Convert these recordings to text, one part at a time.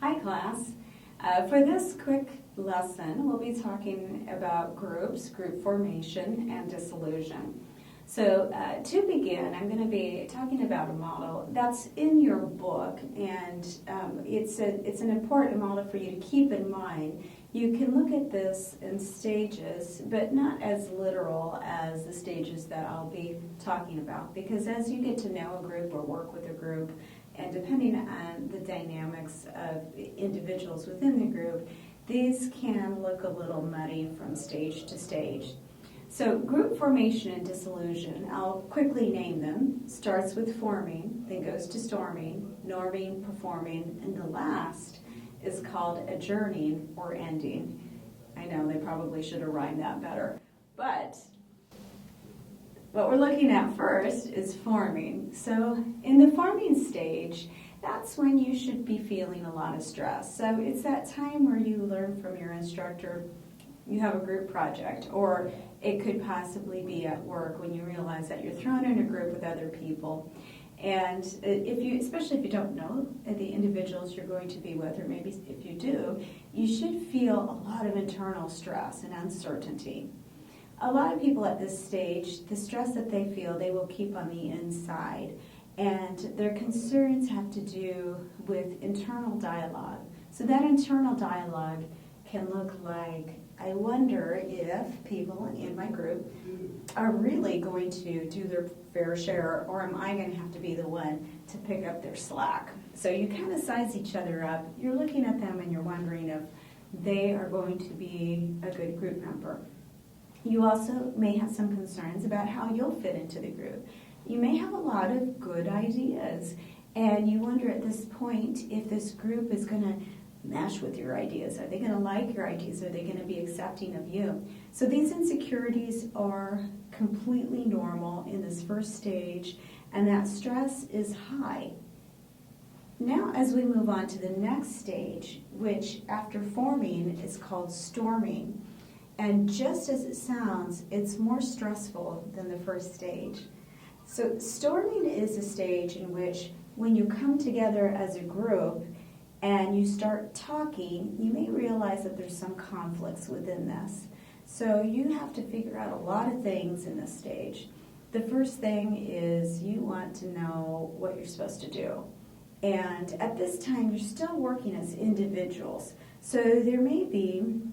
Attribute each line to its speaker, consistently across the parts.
Speaker 1: Hi class. For this quick lesson, we'll be talking about groups, group formation, and dissolution. So to begin, I'm going to be talking about a model that's in your book, and it's an important model for you to keep in mind. You can look at this in stages, but not as literal as the stages that I'll be talking about, because as you get to know a group or work with a group, and depending on the dynamics of individuals within the group, these can look a little muddy from stage to stage. So group formation and dissolution, I'll quickly name them, starts with forming, then goes to storming, norming, performing, and the last is called adjourning or ending. I know they probably should have rhymed that better, but what we're looking at first is forming. So in the forming stage, that's when you should be feeling a lot of stress. So it's that time where you learn from your instructor, you have a group project, or it could possibly be at work when you realize that you're thrown in a group with other people. And especially if you don't know the individuals you're going to be with, or maybe if you do, you should feel a lot of internal stress and uncertainty. A lot of people at this stage, the stress that they feel, they will keep on the inside. And their concerns have to do with internal dialogue. So that internal dialogue can look like, I wonder if people in my group are really going to do their fair share, or am I going to have to be the one to pick up their slack? So you kind of size each other up. You're looking at them and you're wondering if they are going to be a good group member. You also may have some concerns about how you'll fit into the group. You may have a lot of good ideas, and you wonder at this point if this group is going to mesh with your ideas. Are they going to like your ideas? Are they going to be accepting of you? So these insecurities are completely normal in this first stage, and that stress is high. Now, as we move on to the next stage, which after forming is called storming, and just as it sounds, it's more stressful than the first stage. So storming is a stage in which when you come together as a group and you start talking, you may realize that there's some conflicts within this. So you have to figure out a lot of things in this stage. The first thing is you want to know what you're supposed to do. And at this time, you're still working as individuals. So there may be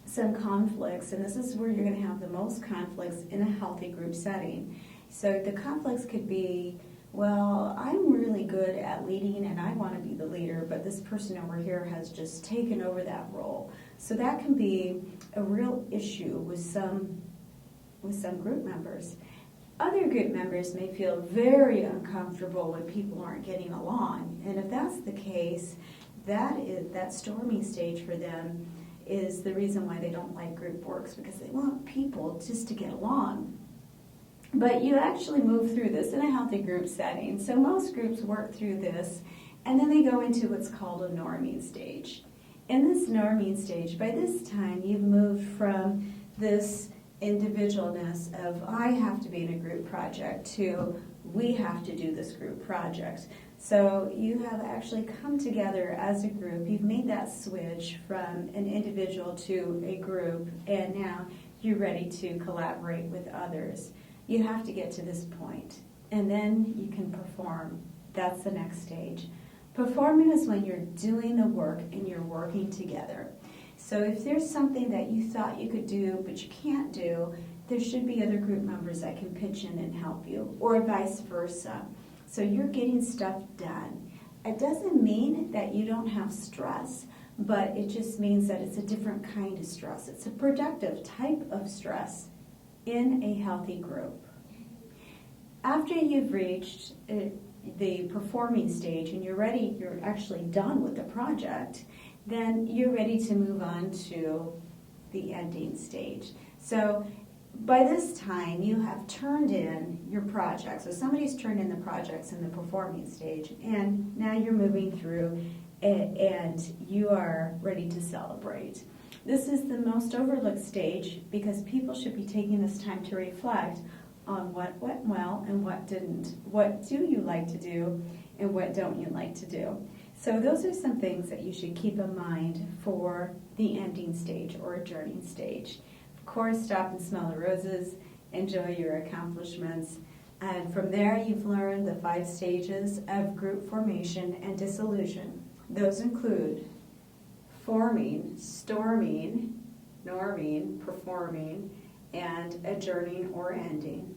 Speaker 1: some conflicts, and this is where you're going to have the most conflicts in a healthy group setting. So the conflicts could be, well, I'm really good at leading and I want to be the leader, but this person over here has just taken over that role. So that can be a real issue with some group members. Other group members may feel very uncomfortable when people aren't getting along, and if that's the case, that storming stage for them is the reason why they don't like group works, because they want people just to get along. But you actually move through this in a healthy group setting. So most groups work through this, and then they go into what's called a norming stage. In this norming stage, by this time, you've moved from this individualness of I have to be in a group project to we have to do this group project. So you have actually come together as a group. You've made that switch from an individual to a group, and now you're ready to collaborate with others. You have to get to this point, and then you can perform. That's the next stage. Performing is when you're doing the work and you're working together. So if there's something that you thought you could do but you can't do, there should be other group members that can pitch in and help you, or vice versa. So you're getting stuff done. It doesn't mean that you don't have stress, but it just means that it's a different kind of stress. It's a productive type of stress in a healthy group. After you've reached the performing stage and you're ready, you're actually done with the project, then you're ready to move on to the ending stage. So by this time, you have turned in your project. So somebody's turned in the projects in the performing stage, and now you're moving through and you are ready to celebrate. This is the most overlooked stage because people should be taking this time to reflect on what went well and what didn't. What do you like to do and what don't you like to do? So those are some things that you should keep in mind for the ending stage or adjourning stage. Of course, stop and smell the roses, enjoy your accomplishments, and from there you've learned the 5 stages of group formation and dissolution. Those include forming, storming, norming, performing, and adjourning or ending.